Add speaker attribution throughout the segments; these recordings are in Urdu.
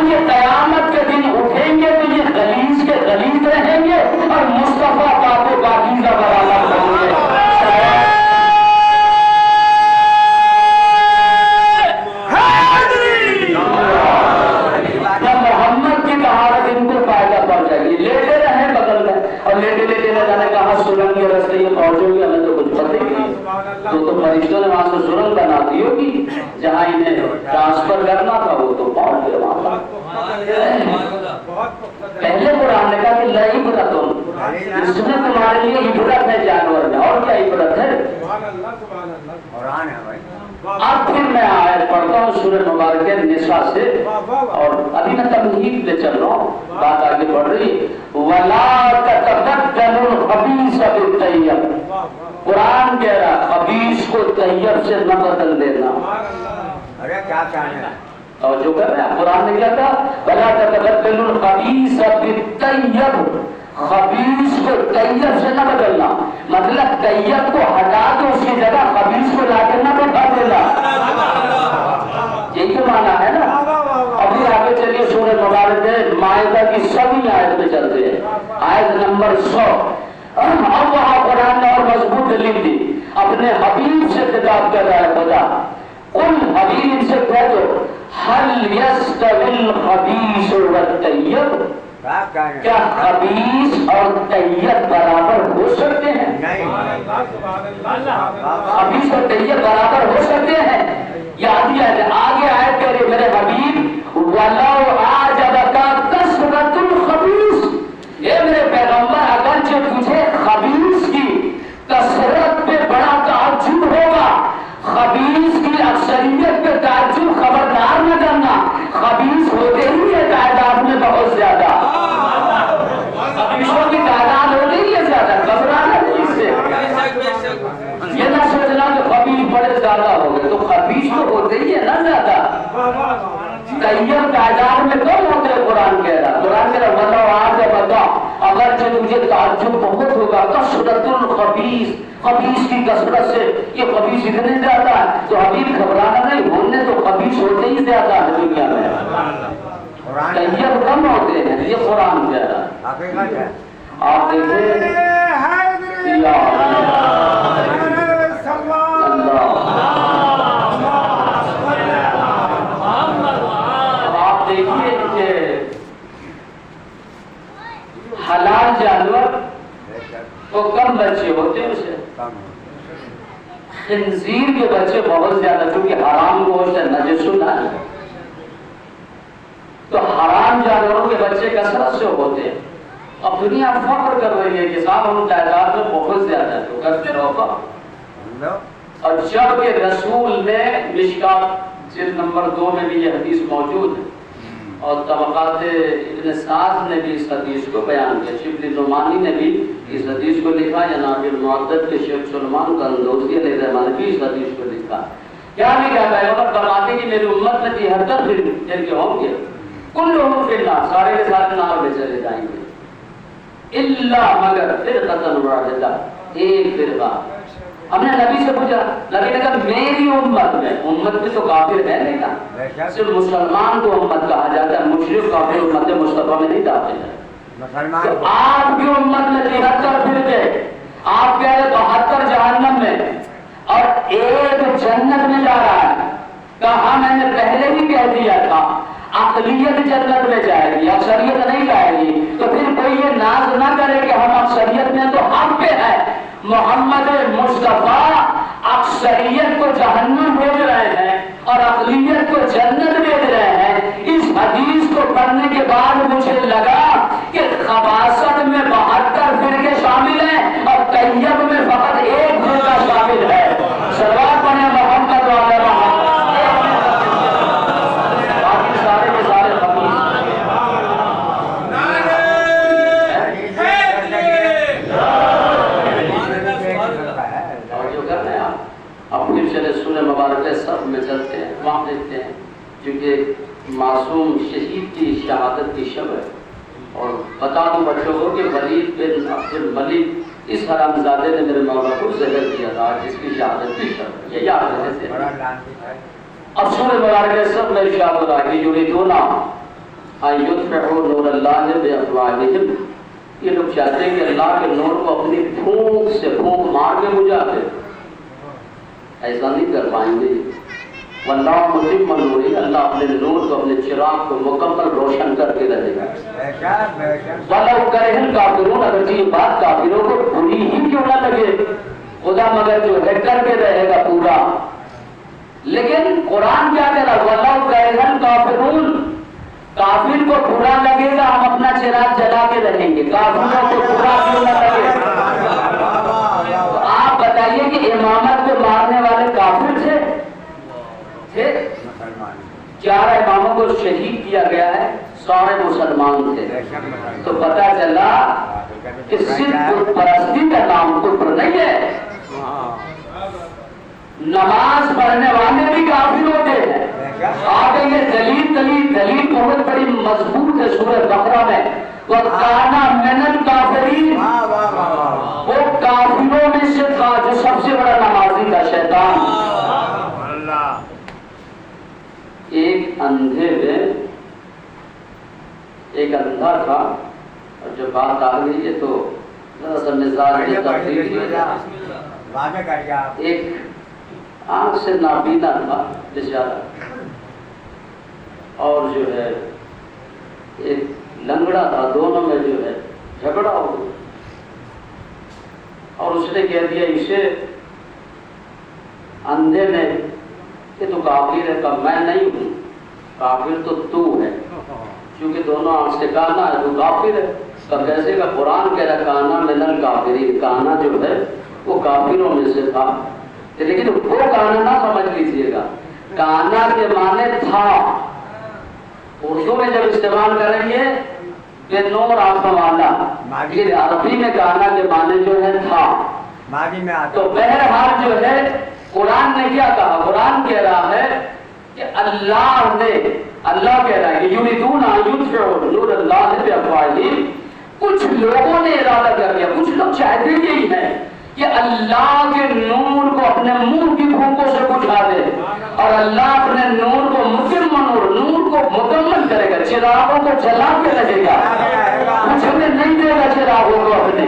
Speaker 1: جب یہ قیامت کے دن اٹھیں گے تو یہ غلیظ کے غلیظ رہیں گے اور مصطفیٰ پاک و پاکیزہ برآمد ہوں گے. جب محمد کی طہارت ان کو فائدہ پہنچائے گی. لیٹے رہیں بغل میں اور لیٹے لیٹے نہ جانے کہاں سرنگ کے رستے یہ پہنچو گے, ہمیں تو کچھ پتہ ہی نہیں. تو فرشتوں نے وہاں سے سرنگ بنا دی ہوگی جہاں انہیں ٹرانسفر کرنا تھا, وہ تو پہنچ گئے وہاں پر. پہلے قرآن نے کہا کہ لعبرۃ, اس میں تمہارے لیے عبرت ہے جانور میں. اور کیا عبرت ہے؟ قرآن ہے بھائی. اب پھر میں آیت پڑھتا ہوں سورہ مبارکہ نساء سے, اور ابھی میں تمہید لے چل رہا ہوں, بات آگے بڑھ رہی ہے. وَلَا تَتَبَدَّلُوا الْخَبِيثَ بِالطَّيِّبِ, قرآن کہہ رہا خبیث کو طیب سے نہ بدل دینا. ارے کیا چاہیے اور جو کر رہے ہیں قرآن نے کیا کہا, وَلَا تَتَبَدَّلُوا الْخَبِيثَ بِالطَّيِّبِ, خبیث کو طیب سے نہ بدلنا. مطلب طیب کو ہٹا دو, اس کی جگہ خبیث کو لا کے نہ بٹھا دینا. یہی تو معنی ہے نا. ابھی آگے چلیے سورہ مبارکہ مائدہ کی سبھی آیت میں چلتے ہیں, آیت نمبر 100. اب وہاں قرآن نے اور مضبوط دلیل دی, اپنے حبیب سے خطاب کر رہا ہے خدا. قل, حبیب ان سے کہہ دو, هل يستوي الخبيث والطيب, کیا خبیث اور طیب برابر ہو سکتے ہیں؟ خبیث اور طیب برابر ہو سکتے ہیں؟ آگے آیت کہہ رہے میرے حبیب, وَلَوْ أَعْجَبَكَ كَثْرَةُ الْخَبِيثِ, اے میرے پیغمبر اگرچہ تجھے خبیث کی کثرت پہ بڑا تعجب ہوگا, خبیث کی اکثریت پہ تعجب خبردار نہ کرنا. خبیث ہوتے ہی ہے تعداد میں بہت زیادہ, خبیثوں کی تعداد ہو رہی ہے زیادہ, گھبرانا نہیں اس سے. یہ نہ سوچنا کہ خبیث بڑے زیادہ ہو گئے, تو خبیث تو ہوتے ہی ہے نا زیادہ. طیب تعداد میں کم ہوتے ہیں. قرآن کہہ رہا, قرآن کہہ رہا وَلَوْ أَعْجَبَكَ, اگر جو تجھے تعجب بہت ہوگا, کثرۃ الخبیث, خبیث کی کثرت سے, یہ خبیث اتنے زیادہ ہے, تو حبیب گھبرانا نہیں, ہونے تو خبیث ہوتے ہی زیادہ ہے دنیا میں, طیب کم ہوتے ہیں. یہ قرآن کہہ رہا ہے. آپ دیکھیں آپ دیکھیے کہ حلال جانور تو کم بچے ہوتے ہیں اسے, خنزیر کے بچے بہت زیادہ, کیونکہ حرام گوشت ہے, نجس ہے, تو حرام جانوروں کے بچے کثرت سے ہوتے ہیں. اب دنیا فخر کر رہی ہے کہ صاحب ہم تعداد میں بہت زیادہ ہے, تو کرتے رہو. اور جب کہ رسول نے مشکات جلد نمبر 2 میں بھی یہ حدیث موجود ہے, اور طبقات ابن سعد نے بھی اس حدیث کو بیان کیا, شبلی نعمانی نے بھی اس حدیث کو لکھا, جناب المعدد کے شیخ سلمان قندوزی علیہ الرحمہ نے بھی اس حدیث کو لکھا. کیا لکھا ہے؟ پیغمبر فرماتے کہ میری امت میں 73 فرقے ہوں گے, کلہم فی النار, سارے کے سارے نار میں چلے جائیں گے, الا مگر فرقۃ واحدہ, ایک فرقہ. ہم نے نبی سے پوچھا, نبی نے کہا میری امت میں, امت میں تو کافر ہے نہیں نا, صرف مسلمان کو امت کہا جاتا ہے, مشرک کافر امت مصطفیٰ میں نہیں داخل ہے. تو آپ کی امت میں 73 فرقے, آپ کہہ رہے 72 جہنم میں اور ایک جنت میں جا رہا ہے. کہا میں نے پہلے بھی کہہ دیا تھا, اقلیت جنت میں جائے گی, اکثریت نہیں جائے گی. تو پھر کوئی یہ ناز نہ کرے کہ ہم اکثریت میں تو حق پہ ہے. محمد مصطفیٰ اکثریت کو جہنم بھیج رہے ہیں اور اقلیت کو جنت بھیج رہے ہیں. اس حدیث کو پڑھنے کے بعد مجھے لگا کہ خباثت میں 72 فرقے شامل ہیں اور طیب میں فقط ایک فرقہ شامل ہے. صلوات پڑھیں محمد وعلی محمد. باقی سارے کے سارے خبیث. اب پھر چلے سورہ مبارکہ سب میں چلتے ہیں, وہاں دیکھتے ہیں کیونکہ معصوم شہید کی شہادت کی شب ہے. اور بتا دوں بچوں کو کہ ولید بن عبد الملک اس حرامزادے نے میرے مولا کو زہر دیا تھا, جس کی شہادت کی شب ہے. یہ یاد رہے تھے. اب سورہ مبارکہ سب میں ارشاد ہو رہا ہے کہ یریدون یطفئوا نور اللہ بافواہہم، یہ لوگ چاہتے ہیں کہ اللہ کے نور کو اپنی پھونک سے پھونک مار کے بجھا دے، ایسا نہیں کر پائیں گے۔ واللہ متم نورہ، اللہ اپنے نور کو، اپنے چراغ کو مکمل روشن کر کے رہے گا۔ وَلَوْ کَرِہَ الْکَافِرُونَ، اگرچہ یہ بات کافروں کو بری ہی کیوں نہ لگے، خدا مگر جو ہے کر کے رہے گا پورا۔ لیکن قرآن کیا کہہ رہا؟ وَلَوْ کَرِہَ الْکَافِرُونَ، کافر کو برا لگے گا ہم اپنا چراغ جلا کے رہیں گے، کافروں کو برا کیوں نہ لگے؟ تو آپ بتائیے کہ امامت کو مارنے والے کافر تھے؟ 4 اماموں کو شہید کیا گیا ہے، سارے مسلمان تھے۔ تو پتہ چلا کہ صرف بت پرستی کا نام کفر نہیں ہے، نماز پڑھنے والے بھی کافر ہوتے ہیں۔ آگے یہ دلیل بہت بڑی مضبوط ہے سورہ بقرہ میں، وَكَانَ مِنَ الْكَافِرِينَ، وہ کافروں میں سے تھا جو سب سے بڑا نمازی تھا، شیطان۔ ایک اندھے میں ایک اندھا تھا، اور جب بات آ گئی ہے تو ذرا سا مزاج میں تبدیلی ہو جائے۔ ایک آنکھ سے نابینا تھا بیچارہ، اور جو ہے ایک لنگڑا تھا، دونوں میں جو ہے جھگڑا ہو گیا، اور اس نے کہہ دیا اسے اندھے نے کہ تو کافر ہے، کہا میں نہیں ہوں، کافر تو ہے، کیونکہ دونوں آنکھ سے کانا ہے، تو کافر ہے۔ کہا کیسے؟ کا قرآن کہہ رہا کانا من الکافرین، کانا جو ہے وہ کافروں میں سے تھا۔ لیکن وہ کانا نہ سمجھ لیجیے گا، کانا کے معنی تھا، اردو میں جب استعمال کریں گے بے نور آنکھ والا، لیکن عربی میں کانا کے معنی جو ہے تھا۔ تو بہرحال جو ہے قرآن نے کیا کہا؟ قرآن کہہ رہا ہے کہ اللہ کہہ رہا ہے کہ یریدون ان یطفئوا نور اللہ بافواہہم، کچھ لوگوں نے ارادہ کر لیا، کچھ لوگ چاہتے یہی ہیں کہ اللہ کے نور کو اپنے منہ کی پھونکوں سے بجھا دے، اور اللہ اپنے نور کو نور کو مکمل کرے گا، چراغوں کو جلا کے رہے گا، کچھ ہمیں نہیں دے گا چراغوں کو اپنے۔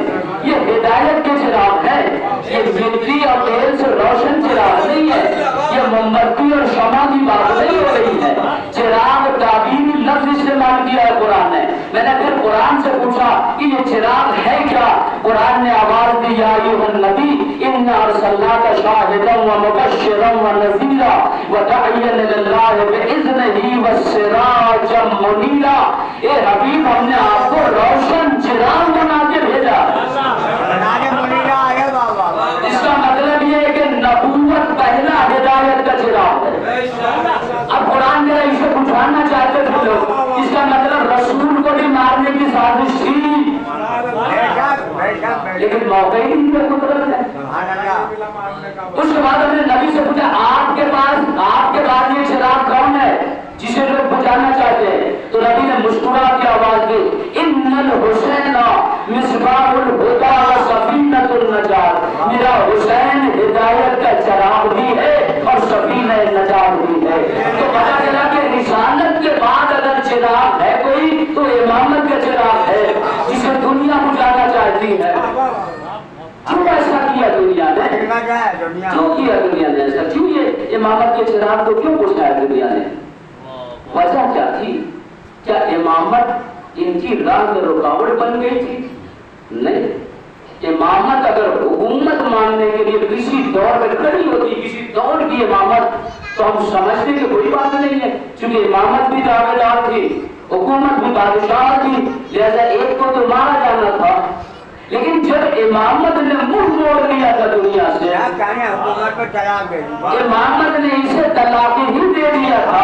Speaker 1: یہ ہدایت کے چراغ ہے، یہ بجلی اور تیل سے روشن چراغ نہیں ہے، یہ موم بتی اور شمع کی بات نہیں ہو رہی ہے۔ چراغ تعبیری لفظ استعمال کیا ہے قرآن نے۔ میں نے پھر قرآن سے پوچھا کہ یہ چراغ ہے کیا؟ قرآن نے آواز دی، یا ایھا النبی انا ارسلناک شاہدا ومبشرا ونذیرا وداعیا الی اللہ باذنہ وسراجا منیرا۔ اے حبیب، ہم نے آپ کو روشن چراغ بنا کے بھیجا۔ اس کا مطلب یہ ہے کہ نبوت پہلا ہدایت کا چراغ ہے۔ اب قرآن میرا اسے بجھانا چاہتے تھے لوگ، اس کا مطلب رسول کو بھی مارنے کی سازش تھی، لیکن موقع ہی نہیں ہے، قدرت ہے۔ اس کے بعد ہم نے نبی سے پوچھا آپ کے بعد یہ چراغ کون ہے جسے لوگ بجھانا چاہتے ہیں؟ تو نبی نے مسکرا کے آواز دی، ان الحسین مصباح الہدی و سفینۃ النجات، میرا حسین ہدایت کا چراغ بھی ہے اور سفینہ نجات بھی ہے۔ تو پتہ چلا کہ رسالت کے بعد اگر چراغ ہے کوئی تو امامت کا چراغ ہے، جسے دنیا بجھانا چاہتی ہے۔ کیوں ایسا کیا دنیا نے؟ کیوں کیا دنیا نے ایسا؟ کیوں یہ امامت کے چراغ کو کیوں بجھایا دنیا نے؟ وجہ کیا تھی؟ کیا امامت ان کی راہ میں رکاوٹ بن گئی تھی؟ نہیں، امامت اگر حکومت ماننے کے لیے کسی دور میں کھڑی ہوتی، کسی دور کی امامت، تو ہم سمجھتے کہ کوئی بات نہیں ہے، کیونکہ امامت بھی دعوے دار تھی، حکومت بھی بادشاہ تھی، لہذا ایک کو تو مارا جانا تھا۔ لیکن جب امامت نے منہ موڑ لیا تھا دنیا سے، امامت نے اسے طلاق ہی دے دیا تھا،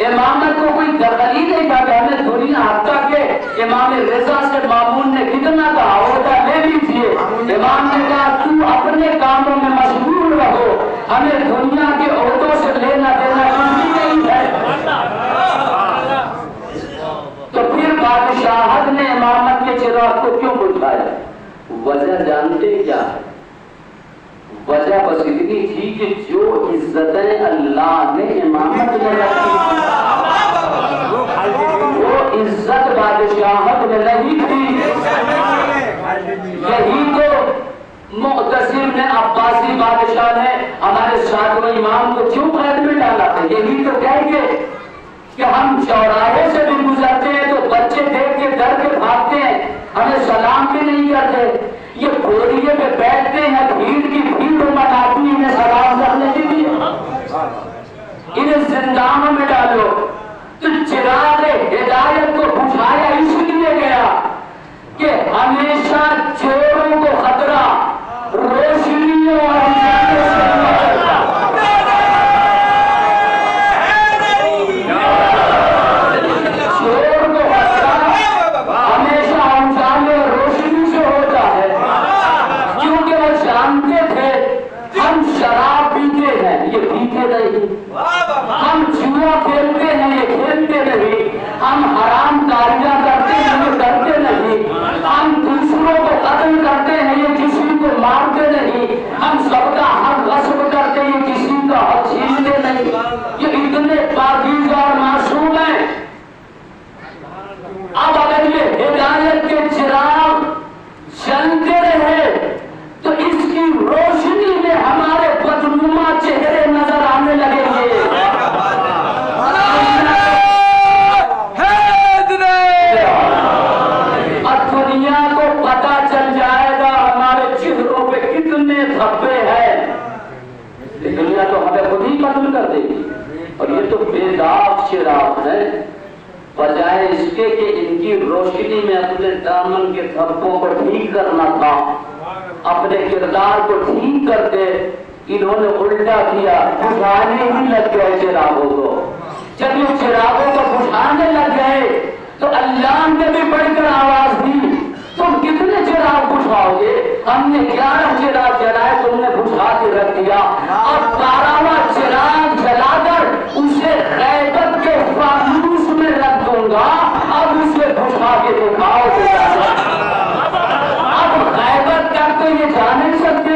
Speaker 1: امامت کو کوئی دخلی نہیں تھا کہ ہمیں دنیا، حتیٰ کہ امام رضا سے مامون نے کتنا کہا ہوتا لے لیجیے، امام نے کہا تو اپنے کاموں میں مشغول رہو، ہمیں دنیا کے عہدوں سے لینا دینا کچھ بھی نہیں ہے۔ تو پھر بادشاہت نے امامت کے چراغ کو کیوں بجھایا؟ وجہ جانتے کیا ہے؟ وجہ بس اتنی تھی کہ جو عزتیں اللہ نے امامت میں رکھی، وہ بادشاہت میں نہیں تھی. یہی تو معتصم نے عباسی بادشاہ نے ہمارے ساتویں امام کو کیوں قید میں ڈالا تھا. یہی تو کہیں گے کہ ہم چوراہے سے بھی گزرتے ہیں تو بچے دیکھ کے ڈر کے بھاگتے ہیں, ہمیں سلام بھی نہیں کرتے. یہ بوریے پہ بیٹھتے ہیں, بھیڑ کی بھیڑ آدمی میں سلام کرنے کے لیے. انہیں زندانوں میں ڈالو. تو چراغ ہدایت کو بجھایا اس لیے گیا کہ ہمیشہ چوروں کو خطرہ روشنیوں اور اجالے سے نکلتا. چور کو خطرہ ہمیشہ اجالے اور روشنی سے ہوتا ہے, کیونکہ وہ جانتے تھے ہم شراب پیتے ہیں, یہ پیتے نہیں. ہم جوا کھیلتے ہیں, یہ کھیلتے نہیں. ہم حرام کاریاں کرتے ہیں, یہ کرتے نہیں. ہم دوسروں کو قتل کرتے ہیں, یہ کسی کو مارتے نہیں. ہم سب کا حق غصب کرتے ہیں, یہ کسی کا حق چھینتے نہیں. یہ اتنے پاکیزہ اور معصوم ہیں. اب اگر یہ ہدایت کے چراغ جلتے رہے تو اس کی روشنی میں ہمارے بدنما چہرے نظر آنے لگیں گے. دنیا کو پتا چل جائے گا ہمارے چہروں پہ کتنے دھبے ہیں. دنیا تو ہمیں خود ہی قتل کر دے گی. اور یہ تو بے داغ چراغ ہے. بجائے اس کے کہ ان کی روشنی میں اپنے دامن کے دھبوں کو ٹھیک کرنا تھا, اپنے کردار کو ٹھیک کرتے, انہوں نے الٹا کیا, بجھانے ہی لگ گئے چراغوں کو. جب یہ چراغوں کو بجھانے لگ گئے تو اللہ نے بھی بڑھ کر آواز دی, تم کتنے چراغ بجھاؤ گے؟ ہم نے 11 چراغ جلائے, تم نے بجھا کے رکھ دیا. اور 12واں چراغ جلا کر اسے غیبت کے فانوس میں رکھ دوں گا, اب اسے بجھا کے دکھاؤ. اب غیبت تک تو یہ جا نہیں سکتے,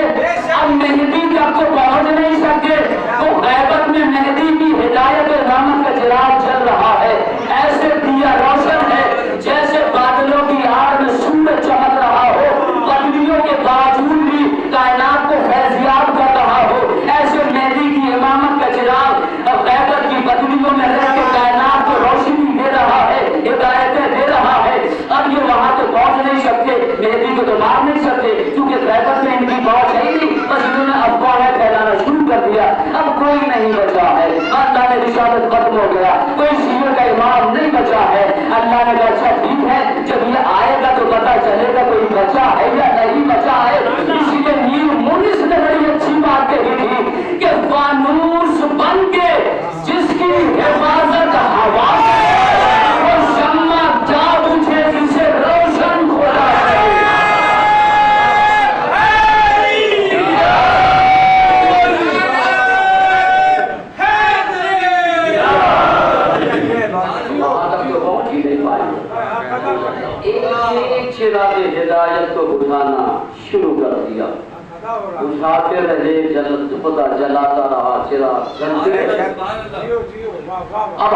Speaker 1: اب مہدی تک تو پہنچ نہیں سکتے. تو غیبت میں مہدی کی ہدایت رحمت کا چراغ چل رہا ہے. ایسے دیا روشن ہے جیسے بادلوں کی آڑ میں سورج چمک رہا ہو, بدلیوں کے باوجود بھی کائنات کو فیضیاب کر رہا ہو. ایسے مہدی کی امامت کا چراغ غیبت کی بدلیوں میں رہ کے کائنات کو روشنی دے رہا ہے, ہدایتیں دے رہا ہے. اب یہ وہاں تو پہنچ نہیں سکتے, مہدی کو تو مار نہیں سکتے, کیونکہ غیبت میں ان کی پہنچ ہے ہی نہیں. بس انہوں نے افواہیں پھیلانا شروع کر دیا. اب کوئی نہیں بچا ہے. اللہ نے رسالت ختم ہو گیا, کوئی شیعہ کا امام نہیں بچا ہے. اللہ نے کہا اچھا ٹھیک ہے, جب یہ آئے گا تو پتا چلے گا کوئی بچا ہے یا نہیں بچا ہے. اسی لیے میر مونس نے بڑی اچھی بات کہی تھی کہ فانوس بن کے جس کی حفاظت ہوا وہ شمع جا بجھے جسے روشن کھولا ہے. ایک چراغ ہدایت کو بجھانا شروع کر دیا. بجھاتے رہے, خدا جلاتا رہا, چراغ جلتے رہے. اب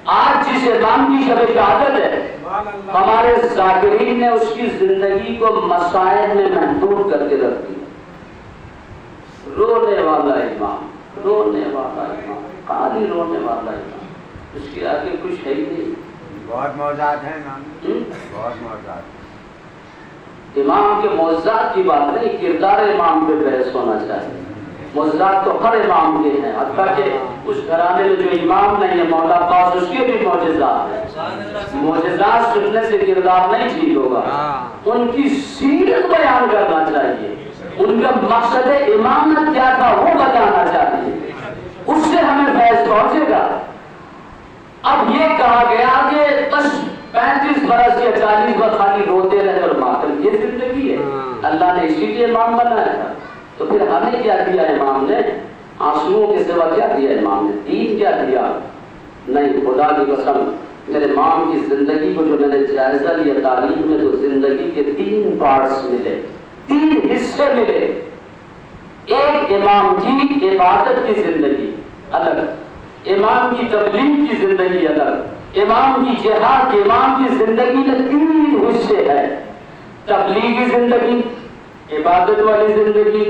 Speaker 1: آج جس امام کی شب شہادت ہے, ہمارے ذاکرین نے اس کی زندگی کو مسائل میں محدود کر کے رکھ دیا. رونے والا امام, رونے والا امام, خالی رونے والا امام, اس کے آگے کچھ ہے ہی نہیں.
Speaker 2: بہت معجزات ہیں نام, بہت معجزات.
Speaker 1: امام کے معجزات کی بات نہیں, کردار امام پہ بحث ہونا چاہیے. معجزات تو ہر امام کے ہیں, حتیٰ کہ اس گھرانے میں جو امام نہیں ہے مولا پاس, اس کے بھی معجزات ہیں. معجزات سننے سے کردار نہیں ٹھیک ہوگا, ان کی سیرت بیان کرنا چاہیے. ان کا مقصد امامت کیا تھا وہ بتانا چاہیے, اس سے ہمیں فیض پہنچے گا. اب یہ کہا گیا کہ بس 35 برس یا 40 برس خالی روتے رہے اور ماتم, یہ زندگی ہے. اللہ نے اسی لیے امام بنایا تھا. تو پھر ہمیں کیا دیا امام نے؟ آنسوؤں کے سوا کیا دیا امام نے؟ دین کیا دیا؟ نہیں, خدا کی قسم میرے امام کی زندگی کو جو میں نے جائزہ لیا تعلیم میں, تو زندگی کے 3 پارٹس ملے, 3 حصے ملے. ایک امام کی عبادت کی زندگی الگ, امام کی تبلیغ کی زندگی الگ, امام کی جہاد امام کی زندگی میں 3 حصے ہیں، تبلیغی زندگی، عبادت والی زندگی،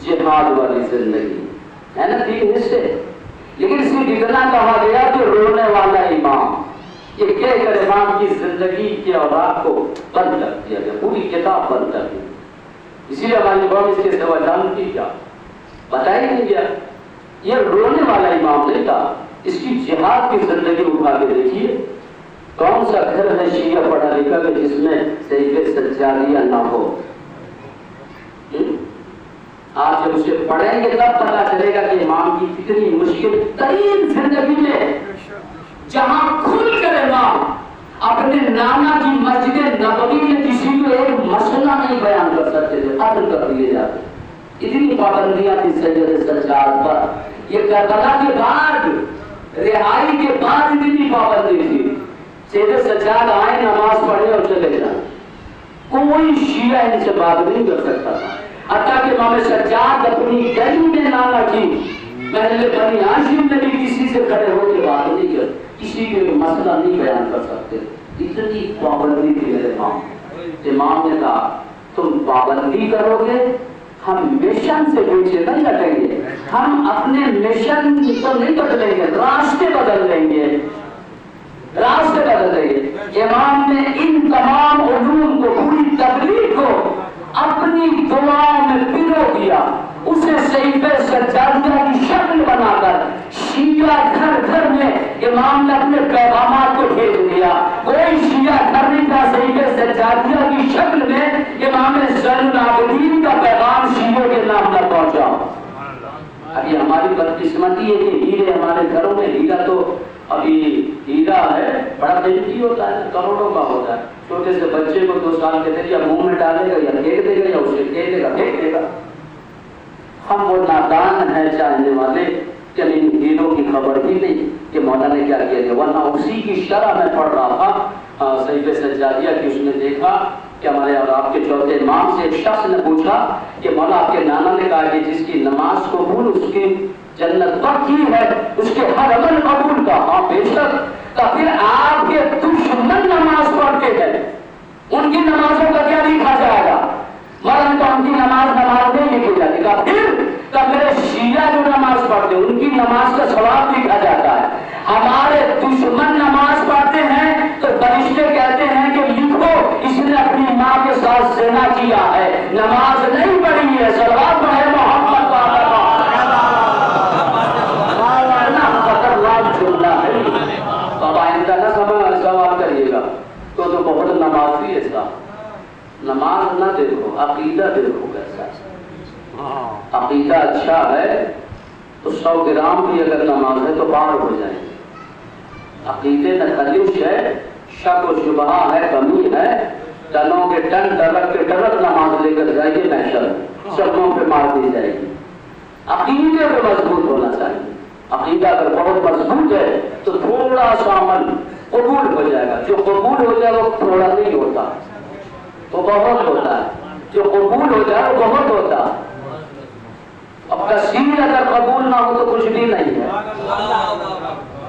Speaker 1: جہاد والی زندگی، ہے نا 3 حصے۔ لیکن صرف اتنا کہا گیا کہ رونے والا امام، یہ کہہ کر امام کی زندگی کے اوراق کو بند کر دیا گیا، پوری کتاب بند کر دی۔ اسی لیے ہماری قوم اس کے سوا جانتی کیا بتا ہی نہیں گیا۔ یہ رونے والا امام نہیں تھا، اس کی جہاد کی زندگی اٹھا کے دیکھیے، کون سا گھر ہے شیعہ پڑھا لکھا کہ جس میں سیف سجادیہ نہ ہو؟ آپ جب اسے پڑھیں گے تب پتا چلے گا کہ امام کی کتنی مشکل ترین زندگی میں جہاں کھل کر امام اپنے نانا کی مسجد نبوی میں کسی کو ایک مسئلہ نہیں بیان کر سکتے تھے، قتل کر دیے جاتے، اتنی پابندیاں تھی سید سجاد پر۔ یہ کربلا کے بعد، رہائی کے بعد اتنی پابندی تھی، سید سجاد آئے نماز پڑھے اور چلے جائیں، کوئی شیعہ ان سے بات نہیں کر سکتا تھا۔ حتیٰ کہ امام سجاد اپنی گلی میں نانا کی پہلے بنی ہاشم میں بھی کسی سے کھڑے ہو کے بات نہیں کر، کسی کے مسئلہ نہیں بیان کر سکتے، اتنی پابندی تھی میرے امام۔ امام نے کہا تم پابندی کرو گے ہم مشن سے پیچھے نہیں ہٹیں گے، ہم اپنے مشن کو نہیں بدلیں گے، راستے بدل لیں گے، راستے بدل لیں گے۔ امام نے ان تمام علوم کو، پوری تبلیغ کو اپنی دعاؤں میں پرو دیا، اسے سیف سجادیہ کی شکل بنا کر شیعہ گھر گھر میں امام نے اپنے پیغامات کو بھیج دیا۔ کوئی شیعہ گھر نہیں تھا سیف سجادیہ کی شکل میں امام زین العابدین کا پیغام شیعوں کے نام نہ پہنچا۔ ابھی ہماری بدقسمتی ہے کہ ہیرے ہمارے گھروں میں، ہیرا تو ابھی ہیرا ہے بڑا قیمتی ہوتا ہے، کروڑوں کا ہوتا ہے، چھوٹے سے بچے کو 2 سال کے تھے یا منہ میں ڈالے گا یا پھینک دے گا یا اسے دے گا پھینک دے گا۔ ہم وہ نادان ہیں چاہنے والے کہ ان ہیروں کی خبر بھی نہیں کہ مولا نے کیا کیا، ورنہ اسی کی شرح میں پڑھ رہا تھا سیف سجادیہ کی، اس نے دیکھا کہ ہمارے اور آپ کے چوتھے امام سے ایک شخص نے پوچھا کہ مولا آپ کے نانا نے کہا کہ جس کی نماز قبول اس کی جنت پکی ہے، اس کے ہر عمل قبول کا۔ ہاں بے شک۔ تو پھر آپ کے دشمن نماز پڑھتے ہیں، ان کی نمازوں کا کیا لکھا جائے گا؟ مرن تو ان کی نماز نہیں لکھی جاتی۔ کہا پھر میرے شیعہ جو نماز پڑھتے ہیں ان کی نماز کا ثواب لکھا جاتا ہے۔ ہمارے دشمن نماز پڑھتے ہیں تو فرشتے کہتے ہیں کہ لکھو اس نے اپنی ماں کے ساتھ زنا کیا ہے، نماز نہیں پڑھی ہے، صلوات پڑھے محمد سوال کریے گا تو بہت نمازی ہے صاحب، نماز نہ دیکھو، عقیدہ دیکھو کیسا ہے۔ عقیدہ اچھا ہے تو 100 گرام بھی اگر نماز ہے تو پار ہو جائے گی۔ عقیدے میں خدش ہے، شک و شبہ ہے، کمی ہے، ٹنوں کے ٹن ڈرک کے ڈرک نماز لے کر جائیے محشر، شبوں پہ مار دی جائے گی۔ عقیدے پہ مضبوط ہونا چاہیے۔ عقیدہ اگر بہت مضبوط ہے تو تھوڑا سا عمل قبول ہو جائے گا، جو قبول ہو جائے وہ تھوڑا نہیں ہوتا، وہ بہت ہوتا ہے، جو قبول ہو جائے وہ بہت ہوتا ہے۔ اب کثیر اگر قبول نہ ہو تو کچھ بھی نہیں ہے،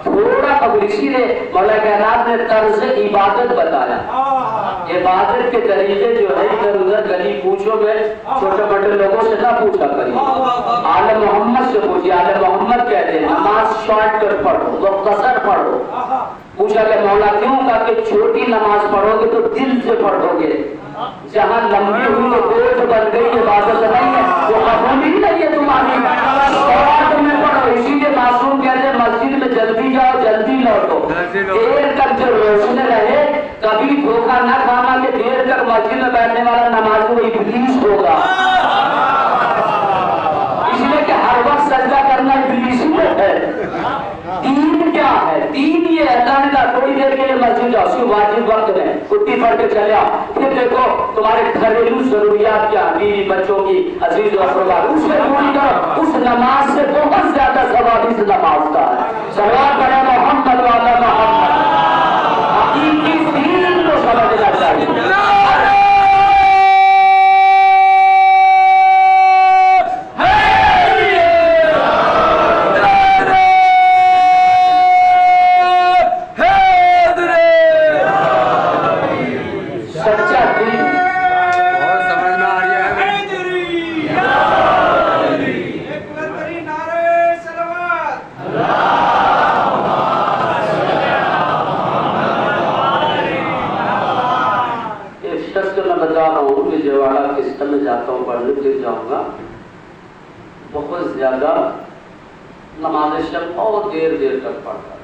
Speaker 1: تھوڑا قبول۔ اسی لیے مولا کائنات نے طرز عبادت بتایا، عبادت کے طریقے جو ہے ادھر ادھر گلی کوچوں میں چھوٹے بڑے لوگوں سے نہ پوچھا کریے، آل محمد سے پوچھیے۔ آل محمد کہتے ہیں نماز شارٹ کر پڑھو، مختصر پڑھو۔ پوچھا کہ مولا کیوں؟ کہا کہ چھوٹی نماز پڑھو گے تو دل سے پڑھو گے، جہاں لمبی ہوئی تو گوشت بن گئی، عبادت نہیں ہے، وہ قبول ہی نہیں ہے تمہاری۔ شارٹ میں پڑھو۔ اسی لیے معصوم کہتے ہیں مسجد میں جلدی جاؤ جلدی لوٹو، دیر تک جو روشن رہے، کبھی دھوکہ نہ کھانا کہ دیر تک مسجد میں بیٹھنے والا نمازی وہ ابلیس ہوگا، اس لیے کہ ہر وقت سجدہ کرنا ابلیسی ہے۔ دین کیا ہے؟ دین یہ اللہ نے کہا تھوڑی دیر کے لیے مسجد جاؤ، صرف واجب وقت میں کتی پڑھ کے چلے آؤ، پھر دیکھو تمہارے گھریلو ضروریات کیا، بیوی بچوں کی، عزیز و اقربا، اس سے پوری کرو۔ اس نماز سے بہت زیادہ ثواب اس نماز کا ہے۔ صلوات پڑھے محمد وعلی محمد۔ حقیقی دین کو سمجھنا چاہیے۔ سسٹم میں جاتا ہوں پڑھنے پھر جاؤں گا، بہت زیادہ نماز شب بہت دیر تک پڑھتا ہے،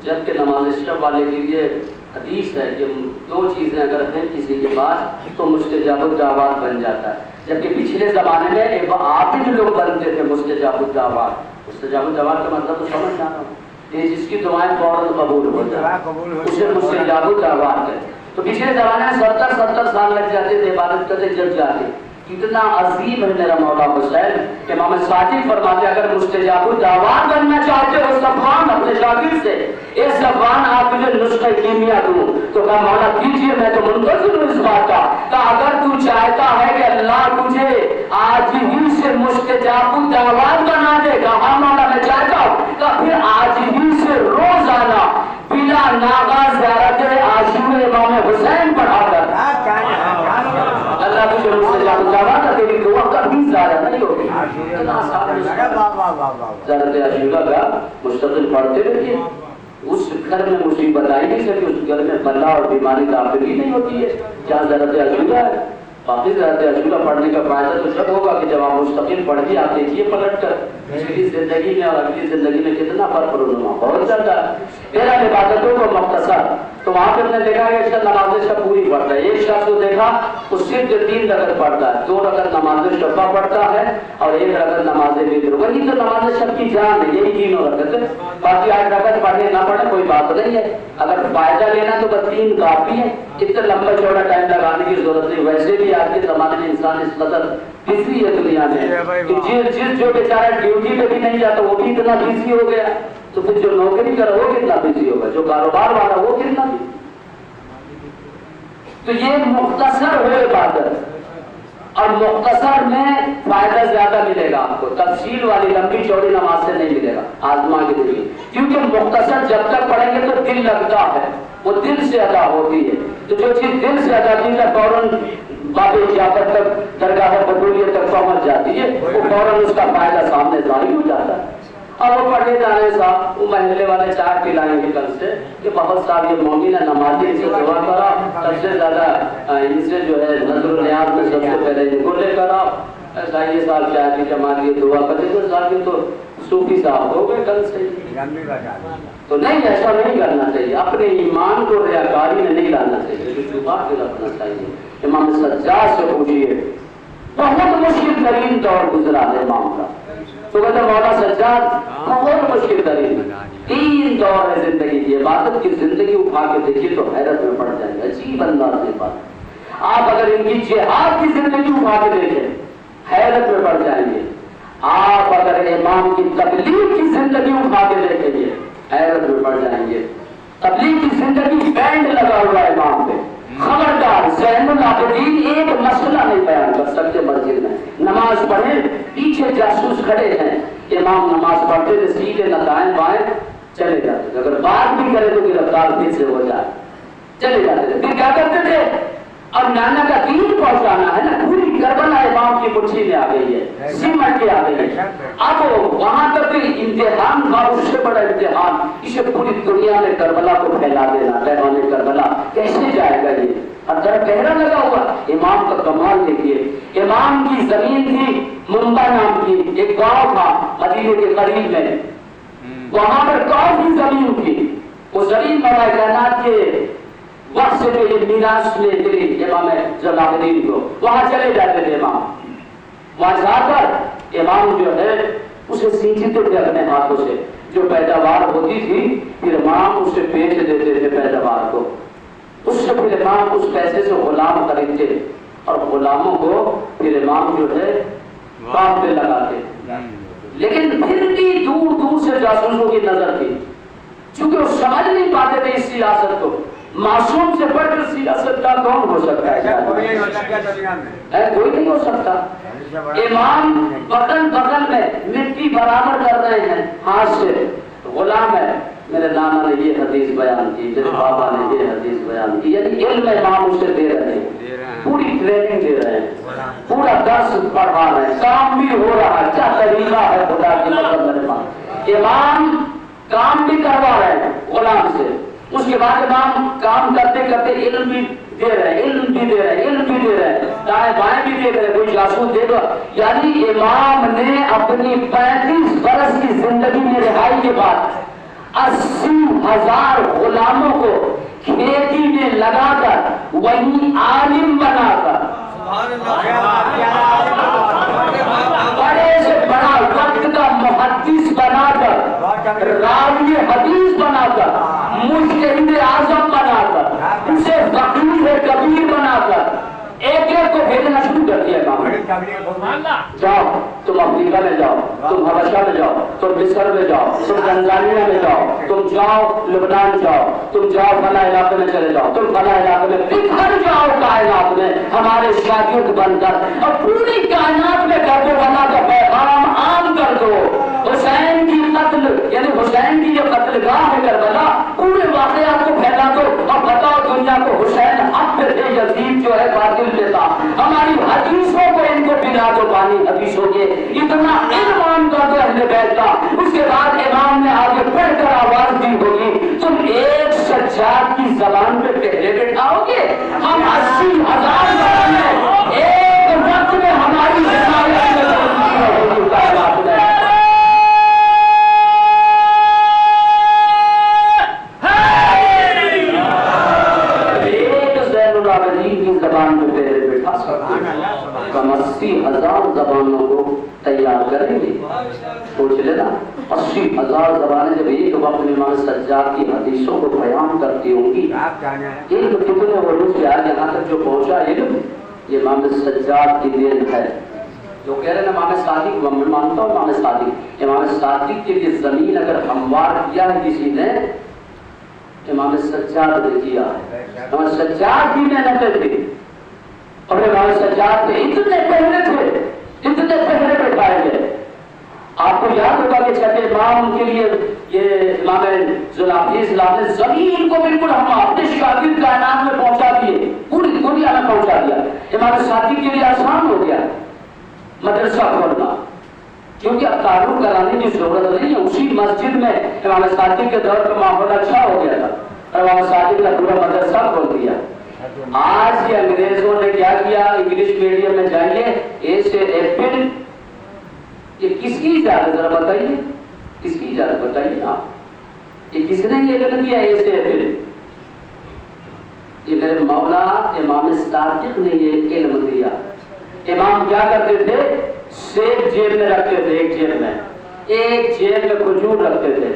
Speaker 1: جبکہ نماز شب والے کے لیے حدیث ہے کہ دو چیزیں اگر ہیں کسی کے پاس تو مستجاب الدعوات بن جاتا ہے، جبکہ پچھلے زمانے میں ایک عابد لوگ بنتے تھے مستجاب الدعوات۔ مستجاب الدعوات کا مطلب تو سمجھ جا رہا ہوں، یہ جس کی دعائیں فوراً قبول ہو جائیں اسے مستجاب الدعوات ہے۔ تو پچھلے زمانے میں 70 سال لگ جاتے تھے عبادت کرتے جب جاتے۔ کتنا عظیم ہے میرا مولا حسین، امام صادق فرماتے اگر مستجاب الدعوات بننا چاہتے ہو صفوان اپنے شاگرد سے، اے صفوان آپ مجھے نسخہ کیمیا دوں، تو کہا مولا کیجیے، میں تو منتظر ہوں اس بات کا۔ کہا اگر تو چاہتا ہے کہ اللہ تجھے آج ہی سے مستجاب الدعوات بنا دے، کہا ہاں مولا میں چاہتا ہوں، کہا پھر آج ہی سے روزانہ بلا ناغا زیارت عاشور امام حسین پڑھا کر اللہ تجھے مستجاب الدعوات کا تیری دعا کبھی ضائع نہیں ہوگی۔ زیارت عاشورہ کا مستقل پڑھتے رہیے، اس گھر میں مصیبت آئی نہیں سکتی، اس گھر میں بلا اور بیماری داخل ہی نہیں ہوتی ہے جہاں زیارت عاشورہ ہے۔ باقی زیارت عاشورہ پڑھنے کا فائدہ تو جب ہوگا کہ جب آپ مستقل پڑھ کے آپ دیکھیے پلٹ کر پچھلی زندگی میں اور اگلی زندگی میں کتنا فرق رونما بہت زیادہ ہے۔ پھر عبادتوں کو مختصر، تو وہاں پہ ہم نے دیکھا کہ اس کا نماز شب پوری پڑھتا ہے۔ ایک شخص کو دیکھا وہ صرف 3 رکعت پڑھتا ہے، 2 رکعت نماز شفا پڑھتا ہے اور 1 رکعت نماز وتر، وہی تو نماز شب کی جان ہے، یہی 3 رکعت۔ باقی 8 رکعت پڑھنے نہ پڑھے کوئی بات نہیں ہے، اگر فائدہ لینا تو بس 3 کافی ہے، اتنا لمبا چوڑا ٹائم لگانے کی ضرورت نہیں۔ ویسے بھی آج کے زمانے میں انسان اس قدر بزی ہے دنیا میں کہ جس جو بیچارہ ڈیوٹی پہ بھی نہیں جاتا وہ بھی اتنا بزی ہو گیا، تو پھر جو نوکری کرا وہ کتنا بزی ہوگا، جو کاروبار والا وہ کتنا بزی۔ تو یہ مختصر ہوئے عبادت، اور مختصر میں فائدہ زیادہ ملے گا آپ کو، تفصیل والی لمبی چوڑی نماز سے نہیں ملے گا، آزما کے دیکھیے، کیونکہ مختصر جب تک پڑھیں گے تو دل لگتا ہے، وہ دل سے ادا ہوتی ہے، تو جو چیز دل سے ادا کی ہے فوراً باب اجابت تک درگاہ قبولیت تک پہنچ جاتی ہے، وہ فوراً اس کا فائدہ سامنے ظاہر ہو جاتا ہے۔ اور وہ پڑھے جانے صاحب وہ محلے والے چائے پلائیں گے کل سے کہ بہت سارے مومن ہے نمازی ان سے دعا کرا، سب سے زیادہ ان سے جو ہے نظر و نیاز میں سب سے پہلے ان کو لے کر آؤ، ایسا یہ صاحب چائے کی جماعت یہ دعا کرتے تو صاحب یہ تو صوفی صاحب ہو گئے کل سے۔ تو نہیں، ایسا نہیں کرنا چاہیے، اپنے ایمان کو ریاکاری میں نہیں لانا چاہیے، جو چھپا کے رکھنا چاہیے۔ امام سجاد سے پوچھیے، بہت مشکل ترین دور گزرا ہے امام کا، تو کہتے مولا سجاد بہت مشکل ترین 3 دور ہے زندگی کی، عبادت کی زندگی اٹھا کے دیکھیے تو حیرت میں پڑ جائیں گے، عجیب انداز سے بات۔ آپ اگر ان کی جہاد کی زندگی اٹھا کے دیکھیں حیرت میں پڑ جائیں گے، آپ اگر امام کی تبلیغ کی زندگی اٹھا کے دیکھیں گے حیرت میں پڑ جائیں گے۔ تبلیغ کی زندگی بینڈ لگا ہوا ہے امام پہ، خبردار زین العابدین ایک مسئلہ نہیں بیان کر سکتے مسجد میں، نماز پڑھیں پیچھے جاسوس کھڑے ہیں، امام نماز پڑھتے تھے سیدھے نہ دائیں بائیں چلے جاتے تھے، اگر بات بھی کرے تو گرفتار پھر سے ہو جائے چلے جاتے تھے۔ پھر کیا کرتے تھے، اب نانا کا دین پہنچانا ہے نا، پوری کربلا امام کی مٹھی میں آ گئی ہے، سمٹ کے آ گئی ہے، اب وہاں تک امتحان تھا، اس سے بڑا امتحان اسے پوری دنیا میں کربلا کو پھیلا دینا، پیغام کربلا کیسے جائے گا یہ، ہر طرف پہرا لگا ہوا۔ امام کا کمال دیکھیے، امام کی زمین تھی منبع نام کی، ایک گاؤں تھا مدینے کے قریب میں، وہاں پر کافی زمین تھی، وہ زمین مولا کائنات کے وقت سے یہ میراث میں دلی امام العابدین کو، وہاں چلے جاتے تھے امام، وہاں جا کر امام جو ہے اسے سینچتے تھے اپنے ہاتھوں سے، جو پیداوار ہوتی تھی پھر امام اسے بیچ دیتے تھے پیداوار کو، اس سے پھر امام اس پیسے سے غلام خریدتے اور غلاموں کو پھر امام جو ہے کام پہ لگاتے، لیکن پھر بھی دور دور سے جاسوسوں کی نظر تھی، چونکہ وہ سمجھ نہیں پاتے تھے اس سیاست کو، معصوم سے بڑھ کر سیاست کا کون ہو سکتا ہے، کوئی نہیں ہو سکتا۔ امام بغل بغل میں مٹی برابر کر رہے ہیں ہاتھ سے، غلام ہے، میرے نانا نے یہ حدیث بیان کی، میرے بابا نے یہ حدیث بیان کی، یعنی علم امام اسے دے رہے ہیں، پوری ٹریننگ دے رہے ہیں، پورا درس پڑھا رہے ہیں، کام بھی ہو رہا ہے، کیا طریقہ ہے خدا کی مدد میں، امام کام بھی کروا رہے ہیں غلام سے، اس کے بعد امام کام کرتے کرتے علم بھی دے رہے ہیں، علم بھی دے رہے ہیں، علم بھی دے رہے ہیں، دائیں بائیں بھی دے رہے ہیں، کوئی جاسوس دے گا. یعنی امام نے اپنی 35 برس کی زندگی میں رہائی کے بعد 80,000 غلاموں کو کھیتی میں لگا کر وہی عالم بنا کر بڑے سے بڑا وقت کا محدث بنا کر راوی حدیث بنا کر مجتہد اعظم بنا کر اسے فقیہ کبیر بنا کر ایک ایک کو بھیجنا شروع کر دیا. جاؤ تم افریقہ میں جاؤ، تم حبشہ میں جاؤ، تم مصر میں جاؤ، تم تنزانیہ میں جاؤ، تم جاؤ لبنان جاؤ، تم جاؤ فلاں علاقے میں چلے جاؤ، تم فلاں علاقے میں بکھر جاؤ کائنات میں ہمارے شاگرد بن کر اور پوری کائنات میں کر دو بنا کا پیغام عام کر دو. حسین کی قتل یعنی حسین کی جو قتل گاہ ہے کربلا پورے واقعات کو پھیلا دو اور بتاؤ دنیا کو حسین حق پہ تھے، یزید جو ہے باطل پہ تھا. ہماری حدیثوں کو ان کو پلا دو پانی حدیثوں کے اتنا علم عام کر دو اہل بیت کا. اس کے بعد امام نے آگے پڑھ کر آواز دی ہوگی تم ایک سجاد کی زبان پہ پہلے بٹھاؤ گے، ہم 80,000 میں ایک وقت میں ہماری حمایت میں ہوگی کائنات میں. زبان پہ پہلے بٹھا سکتے کم 80,000 زبانوں کو تیار کریں گے. سوچ لینا 80,000 زبانیں جب ایک وقت میں امام سجاد کی حدیثوں کو بیان کرتی ہوں گی. ایک کتنے ورود سے آج یہاں تک جو پہنچا علم یہ امام سجاد کی دین ہے. جو کہہ رہے ہیں امام صادق، میں مانتا ہوں امام صادق، امام صادق کے لیے زمین اگر ہموار کیا ہے کسی نے امام سجاد نے کیا ہے. امام سجاد کی محنتیں تھی اور امام سجاد کے اتنے پہلے تھے، اتنے پہلے بٹھائے گئے. آپ کو یاد ہوگا کہ چھٹے امام کے لیے یہ امام ذوالحفیظ نے زمین کو بالکل ہم اپنے شاگرد کائنات میں پہنچا دیے، پوری دنیا میں پہنچا دیا. امام صادق کے لیے آسان ہو گیا مدرسہ کھولنا، کیونکہ اب تعارف کرانے کی ضرورت نہیں ہے. اسی مسجد میں امام صادق کے دور کا ماحول اچھا ہو گیا تھا اور امام صادق نے پورا مدرسہ کھول دیا. آج یہ انگریزوں نے کیا کیا، انگلش میڈیم میں جائیے اے سے ایپل، یہ کس کی اجازت ذرا بتائیے، کس کی اجازت بتائیے آپ، یہ کس نے یہ علم کیا اے سے ایپل؟ یہ میرے مولا امام صادق نے یہ علم دیا. امام کیا کرتے تھے، سیب جیب میں رکھتے تھے، ایک جیب میں کھجور رکھتے تھے،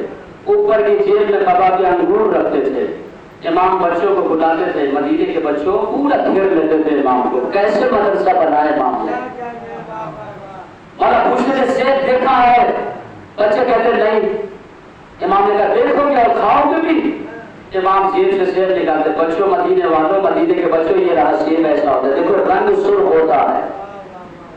Speaker 1: اوپر کی جیب میں کبا کے انگور رکھتے تھے. امام بچوں کو بلاتے تھے، مدینے کے بچوں پورا گھیر لیتے تھے امام کو. کیسے مدرسہ بنایا امام نے؟ مطلب پوچھتے تھے سیب دیکھا ہے؟ بچے کہتے نہیں. امام نے کہا دیکھو گے اور کھاؤ گے بھی؟ امام جیب سے سیب نکالتے، بچوں مدینے والوں، مدینے کے بچوں یہ رہا سیب ایسا ہوتا ہے، دیکھو رنگ سرخ ہوتا ہے.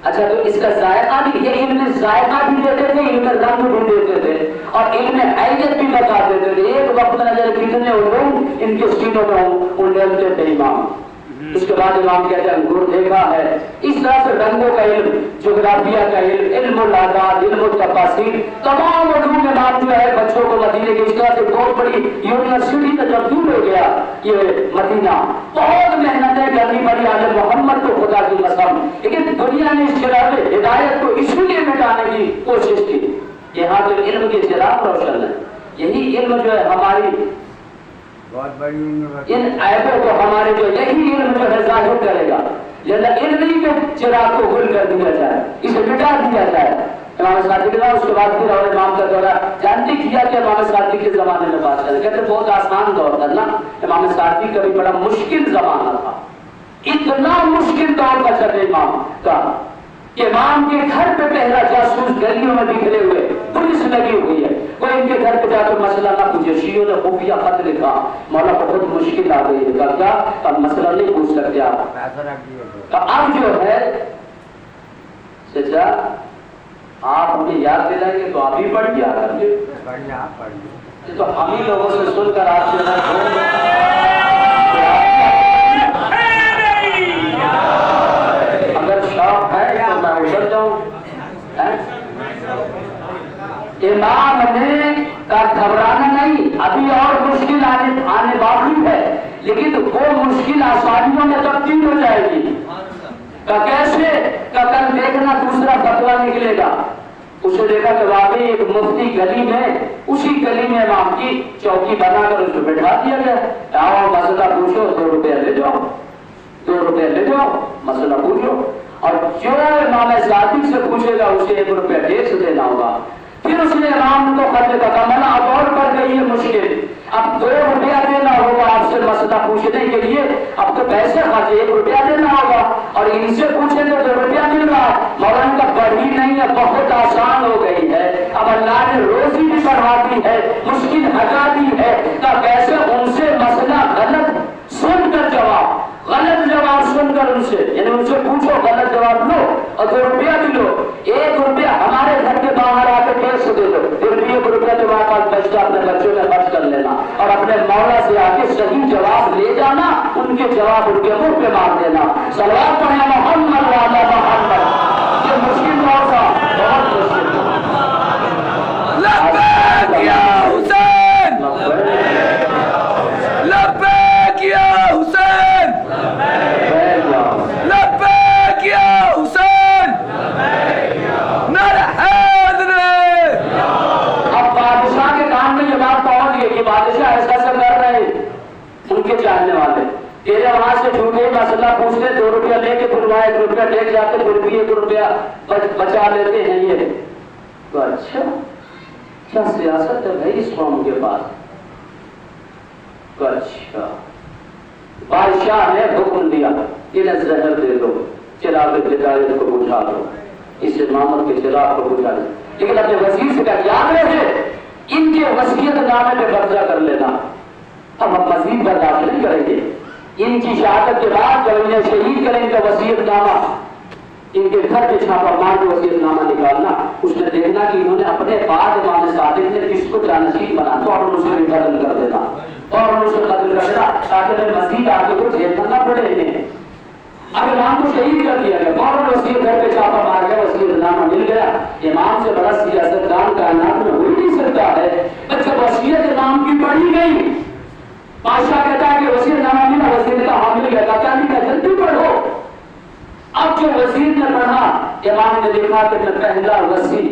Speaker 1: اچھا تو اس کا ذائقہ بھی، یہ علم ذائقہ بھی دیتے تھے، علم رنگ بھی دیتے تھے اور علم حیثیت بھی بتا دیتے تھے. ایک وقت نظر کتنے علوم ان کے سینوں میں انڈیلتے تھے امام. اس کے بعد امام کہتے ہیں انگور دیکھا ہے. اس طرح سے رنگوں کا علم، جغرافیہ کا علم، علم الاعداد، علم التفاصیل، تمام علوم امام جو ہے بچوں کو مدینے کی اس طرح سے بہت بڑی یونیورسٹی میں تبدیل ہو گیا یہ مدینہ. بہت محنتیں کرنی پڑی عالم محمد کو خدا کی قسم، لیکن دنیا نے اس چراغ ہدایت کو اسی لیے مٹانے کی کوشش کی. یہاں تو علم کے چراغ روشن ہے. یہی علم جو ہے ہماری ان عیبوں کو ہمارے جو یہی علم جو ہے ظاہر کرے گا. علم کے چراغ کو گل کر دیا جائے، اسے مٹا دیا جائے. امام صادق نے اس کے بعد پھر اور امام کا دورہ جانتے کیا کہ امام صادق کے زمانے میں بات کریں، کہتے بہت آسان دور تھا نا. امام صادق کا بھی بڑا مشکل زمانہ تھا، اتنا مشکل دور کا چلے امام کا. امام کے گھر پہ پہلا جاسوس گلیوں میں بکھرے ہوئے، پولیس لگی ہوئی ہے. کوئی ان کے گھر پہ جا کر مسئلہ نہ پوچھے. شیعوں نے خفیہ خط لکھا، مولا بہت مشکل آ گئی ہے. کیا اب مسئلہ نہیں پوچھ سکتے آپ. اب جو ہے چچا آپ ہمیں یاد دلائیں گے تو آپ ہی پڑھ گیا تو ہم ہی لوگوں سے سن کر آپ سے اگر شوق ہے تو میں ادھر جاؤں. امام نے کا گھبرانا نہیں، ابھی اور مشکل آنے لیکن وہ مشکل آسانیوں میں تبدیل ہو جائے گی. کیسے؟ کل دیکھنا دوسرا فتویٰ نکلے گا. اسے دیکھا کہ واقعی ایک مفتی گلی میں، اسی گلی میں امام کی چوکی بنا کر اس کو بٹھا دیا گیا. آؤ مسئلہ پوچھو، 2 روپیہ لے جاؤ، 2 روپیہ لے جاؤ، مسئلہ پوچھو. اور جو امام صادق سے پوچھے گا اسے 1 روپیہ ٹیکس دینا ہوگا. پھر اس نے امام کو خط کا منع اب اور بڑھ گئی ہے مشکل. اب 2 روپیہ دینا ہوگا آپ سے مسئلہ پوچھنے کے لیے. اب تو پیسے خرچ 1 روپیہ دینا ہوگا اور ان سے پوچھے تو 2 روپیہ مل رہا ہے. مولانا کا بڑھی نہیں ہے، بہت آسان ہو گئی ہے. اب اللہ نے روزی بھی بڑھا دی ہے، مشکل ہٹا دی ہے. تو کیسے ان سے مسئلہ غلط سن کر جواب، غلط جواب سن کر ان سے، یعنی ان سے پوچھو، غلط جواب لو اور 2 روپیہ بھی لو. 1 روپیہ ہمارے گھر کے باہر آ کے ٹیکس دے دو، پھر بھی 1 روپیہ تمہارے پاس بچتا اپنے بچوں میں خرچ کر لینا اور اپنے مولا سے آ کے صحیح جواب لے جانا، ان کے جواب ان کے منہ پہ مار دینا. صلوات پڑھیں محمد وعلی محمد. یہ مشکل دور تھا، بہت مشکل تھا.
Speaker 3: لبیک یا حسین، لبیک یا حسین، لبیک یا حسین، نعرہ حیدر.
Speaker 1: اب بادشاہ کے کان میں یہ بات پہنچ گئی کہ بادشاہ ایسا کر رہے ہیں ان کے چاہنے والے. تیرے وہاں سے جھوٹے مسئلہ پوچھتے، 2 روپیہ لے کے پھر وہاں 1 روپیہ ٹیک جاتے، پھر بھی 1 روپیہ بچا لیتے ہیں. یہ تو اچھا کیا سیاست ہے بھائی اس قوم کے پاس. اچھا بادشاہ نے حکم دیا انہیں زہر دے دو، چراغ ہدایت کو بجھا دو، اس امامت کے چراغ کو بجھا دو. لیکن اپنے وزیر سے کہا یاد رہے ان کے وصیت نامے پہ قبضہ کر لینا. اب ہم مزید برداشت نہیں کریں گے. ان کی شہادت کے بعد جب انہیں شہید کریں گے وصیت نامہ، ان کے گھر پہ چھاپا مار کے وصیت نامہ نکالنا. اس نے دیکھنا کہ انہوں نے اپنے بعد امام صادق نے کس کو جانشین بنا تو اور اسے بھی قتل کر دینا، اور اسے قتل کر دینا تاکہ انہیں مزید آگے کو جھیلنا نہ پڑے انہیں. اب امام کو شہید کر دیا گیا، فوراً وصیت گھر پہ چھاپا مار گیا، وصیت نامہ مل گیا. امام سے بڑا سیاستدان کائنات میں ہو نہیں سکتا ہے. جب وصیت امام کی پڑھی گئی، بادشاہ کہتا ہے کہ وصیت نامہ ملا، وزیر کا حامل گیا، کیا لکھا جلدی پڑھو. اب جو وزیر نے پڑھا، امام نے لکھا کہ میں پہلا وصی،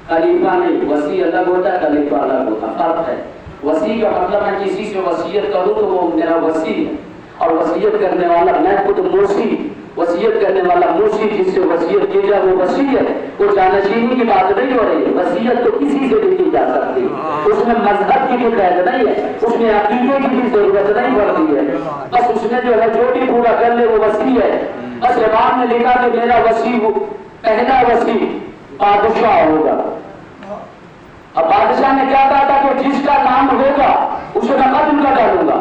Speaker 1: خلیفہ نہیں، وصی الگ ہوتا ہے خلیفہ الگ ہوتا ہے، فرق ہے. وصی کا مطلب میں کسی سے وصیت کروں تو وہ میرا وصی ہے، اور وصیت کرنے والا میں خود موسی، وصیت کرنے والا موسی جس سے وصیت کی جائے وہ وصی ہے. وہ جانشینی کی بات نہیں ہو رہی ہے. وصیت تو کسی سے بھی کی جا سکتی، اس میں مذہب کی بھی قید نہیں ہے، اس میں عقیدے کی بھی ضرورت نہیں پڑتی ہے. بس اس نے جو ہے جو بھی پورا کر لے وہ وصی ہے. بس امام نے لکھا کہ میرا وصی پہلا وصی بادشاہ ہوگا. اب بادشاہ نے کیا کہا تھا کہ جس کا نام ہوگا اسے میں قتل کر ڈالوں گا.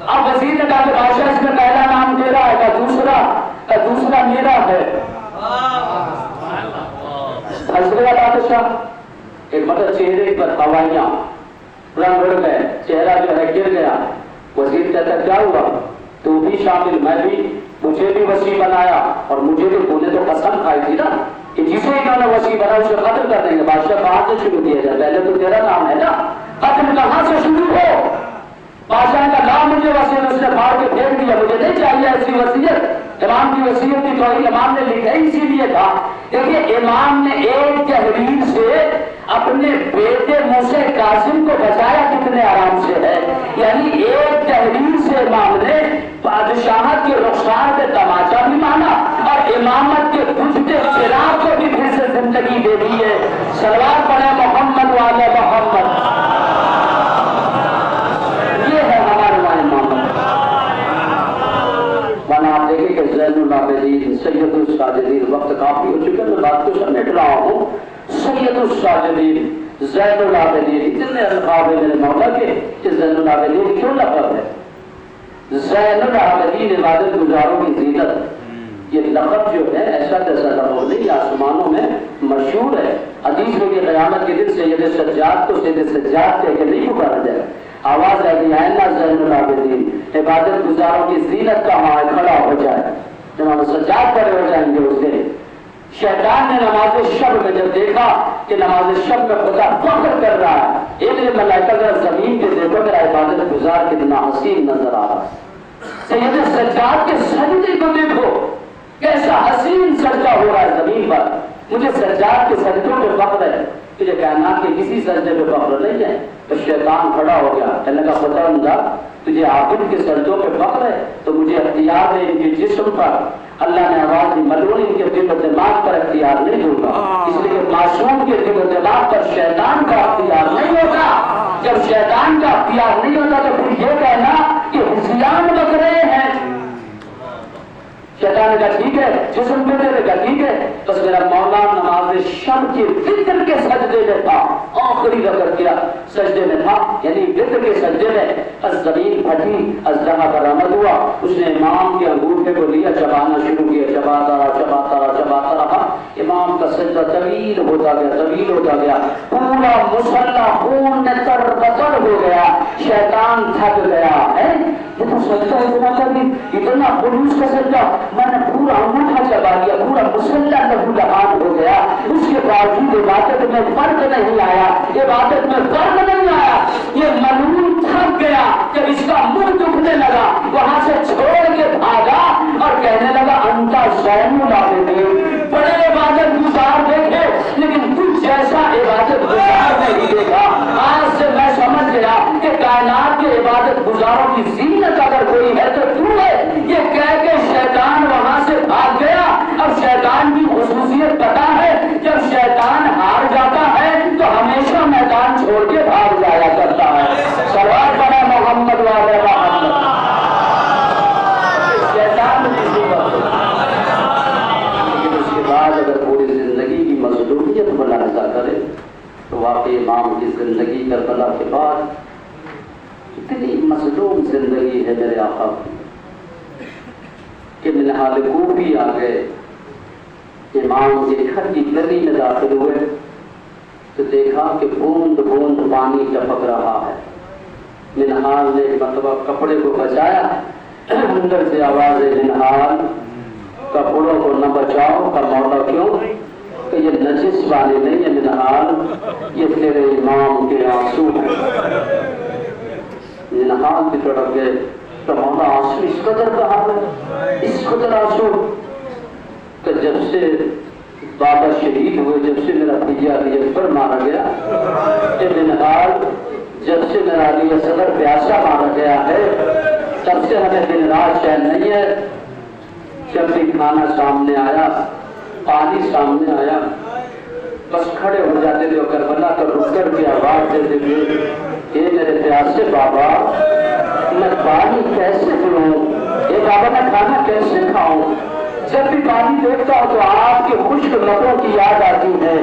Speaker 1: اب وزیر نے کہا کہ بادشاہ اس میں پہلا نام تیرا ہے کا دوسرا میرا ہے. حضرت بادشاہ ایک مطلب چہرے پر ہوائیاں رنگ اڑ گئے، چہرہ جو ہے گر گیا. وزیر کہتا کیا ہوا؟ تو بھی شامل، میں بھی، مجھے بھی وصی بنایا اور مجھے بھی تو قسم کھائی تھی نا کہ جسے انہوں نے وصی بنا اسے قتل کر دیں گے. بادشاہ کہاں سے شروع کیا جائے؟ پہلے تو تیرا نام ہے نا، قتل کہاں سے شروع ہو؟ بادشاہ کا نام مجھے وصیت اس نے پھاڑ کے پھینک دیا، مجھے نہیں چاہیے ایسی وصیت. امام کی وصیت کی توہین امام نے لکھا اسی لیے تھا. دیکھیے امام نے ایک تحریر سے اپنے بیٹے موسیٰ کاظم کو بچایا کتنے آرام سے ہے. یعنی ایک تحریر سے امام نے بادشاہت کے رخسار پہ تماچا بھی مانا اور امامت کے بجھتے چراغ کو بھی پھر سے زندگی دے دی ہے. صلوات پڑھیں محمد وعلی محمد. یہ ہے ہمارے وہاں امامت. ورنہ آپ دیکھیں کہ زین العابدین سید الساجدین، وقت کافی ہو چکے میں بات کو سمیٹ رہا ہوں. سید الساجدین زین العابدین، اتنے القاب ہے میرے مولا کے کہ زین العابدین کیوں لقب ہے؟ زین العابدین عبادت گزاروں کی زینت، یہ لقب جو ہے ایسا تیسا لقب نہیں، آسمانوں میں مشہور ہے. حدیث میں کہ قیامت کے دن سید سجاد کو سید سجاد کہہ کے نہیں پکارا جائے گا. آواز آئے گی آئینہ زین العابدین، عبادت گزاروں کی زینت کا وہاں کھڑا ہو جائے. امام سجاد کھڑے ہو جائیں گے اس دن. شیطان نے نماز شب میں جب دیکھا کہ نماز شب میں خدا فخر کر رہا ہے، ایک ملائکہ ذرا زمین پہ دیکھو میرا عبادت گزار کتنا حسین نظر آ رہا ہے. سید سجاد کے سجدے کو دیکھو کیسا حسین سجدہ ہو رہا ہے زمین پر. مجھے سجاد کے سجدوں پہ فخر ہے. تجھے کائنات کے کسی سجدے پہ فخر نہیں ہے. تو شیطان کھڑا ہو گیا کہنے کا پتہ اندھا تجھے عابد کے سجدوں پہ فخر ہے تو مجھے اختیار ہے ان کے جسم پر. اللہ نے آواز دی ملعون ان کے دل و دماغ پر اختیار نہیں دوں گا. اس لیے معصوم کے دل و دماغ پر شیطان کا اختیار نہیں ہوتا. جب شیطان کا اختیار نہیں ہوتا تو پھر یہ کہنا کہ حسیان بک رہے ہیں. شیطان نے کہا ٹھیک ہے جسم پہ دے گا ٹھیک ہے. بس میرا مولا نماز شب کے وتر کے سجدے میں تھا. آخری رکعت کیا سجدے میں تھا یعنی وتر کے سجدے میں. از زمین پھٹی ازلحہ برآمد ہوا. اس نے امام کے انگوٹھے کو لیا چبانا شروع کیا. چباتا رہا چباتا رہا چباتا رہا. امام کا سجدہ طویل ہوتا گیا طویل ہوتا گیا. پورا مصلی خون میں تر بتر ہو گیا. شیطان تھک گیا ہے یہ تو سجدہ اتنا کر دی اتنا خلوص کا سجدہ میں نے پورا انگوٹھا چبا لیا پورا مصلی لہو لہان ہو گیا. اس کے باوجود عبادت میں فرق نہیں آیا. عبادت میں فرق نہیں آیا. یہ ملعون تھک گیا. جب اس کا منہ دکھنے لگا وہاں سے چھوڑ کے بھاگا اور کہنے لگا انتا زین العابدین. بڑے عبادت گزار دیکھے لیکن تجھ جیسا عبادت گزار نہیں دیکھا. آج سے میں سمجھ گیا کہ کائنات کے عبادت گزاروں کی زینت اگر کوئی ہے تو تو ہے. یہ کہہ کے شیطان وہاں سے بھاگ گیا. اب شیطان کی خصوصیت پتا ہے جب شیطان ہار جاتا ہے تو ہمیشہ میدان چھوڑ کے بھاگ جایا کرتا ہے. سوال بنا محمد والے محمد شیطان کسی وقت لیکن اس کے بعد اگر پوری زندگی کی مظلومیت ملاحظہ کرے تو واقعی امام کی زندگی کربلا کے بعد اتنی مظلوم زندگی ہے میرے آقا کہ منہال کوفی آ گئے. امام کے گھر کی گلی میں داخل ہوئے تو دیکھا کہ بوند بوند پانی ٹپک رہا ہے. منہال نے مرتبہ کپڑے کو بچایا. اندر سے آواز ہے منہال کپڑوں کو نہ بچاؤ. کا مولا کیوں کہ یہ نجس پانی نہیں ہے منہال یہ تیرے امام کے آنسو ہیں. منہال کی طرف گئے تو مولا آنسو اس قدر کہا ہے اس قدر آنسو کہ جب سے بابا شہید ہوئے جب سے میرا بھیا علی اکبر مارا گیا منہال جب سے میرا علی اصغر پیاسا مارا گیا ہے تب سے ہمیں دن رات چین نہیں ہے. جب بھی کھانا سامنے آیا پانی سامنے آیا بس کھڑے ہو جاتے تھے. کربلا تو رک کر کے آواز دیتے تھے کہ میرے پیاسے بابا میں پانی کیسے پلوں اے بابا میں کھانا کیسے کھاؤں. جب بھی پانی دیکھتا ہوں تو آپ کے خشک لبوں کی یاد آتی ہے.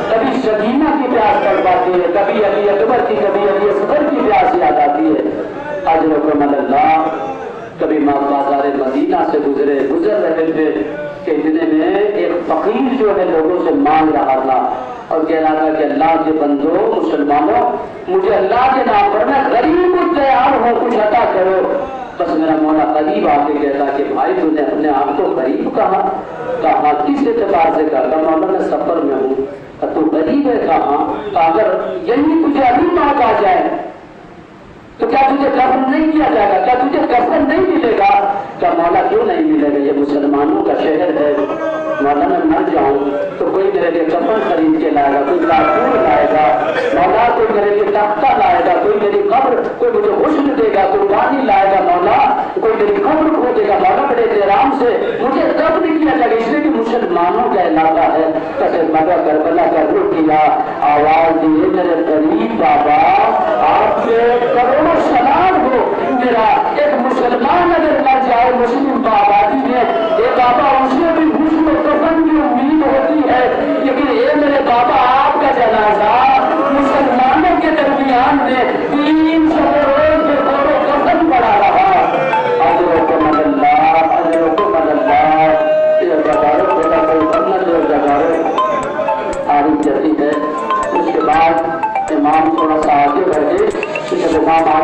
Speaker 1: کبھی سکینہ کی پیاس تڑپاتی ہے کبھی علی اکبر کی کبھی علی اصغر کی پیاس یاد آتی ہے. اجرکم اللہ کبھی بازار مدینہ سے گزر رہے تھے کہ اتنے میں ایک فقیر جو ہے لوگوں سے مانگ رہا تھا اور کہہ رہا تھا کہ اللہ کے بندو مسلمانوں مجھے اللہ کے نام پر میں غریب تیار ہوں کچھ عطا کرو. بس میرا مولا قریب آ کے کہتا کہ بھائی تو نے اپنے آپ کو غریب کہا کس اعتبار سے کہا. مولا میں سفر میں ہوں. تو غریب ہے کہاں اگر یہی تجھے ابھی موت آ جائے تو کیا تجھے کفن نہیں کیا جائے گا کیا تجھے کفن نہیں ملے گا. کیا مولا کیوں نہیں ملے گا یہ مسلمانوں کا شہر ہے. مولا میں مر جاؤں تو کوئی میرے لیے کفن خرید کے لائے گا کوئی لاکور لائے گا مولا کوئی میرے لیے تختہ لائے گا کوئی میری قبر کوئی مجھے حسن دے گا کوئی پانی لائے گا مولا کوئی میری قبر کھودے گا مولا بڑے احترام سے مجھے دفن کیا جائے گا. اس لیے کہ مسلمانوں کا علاقہ ہے. کیسے مگا کربلا کا رخ کیا آواز دیے میرے غریب بابا آپ کے کروڑوں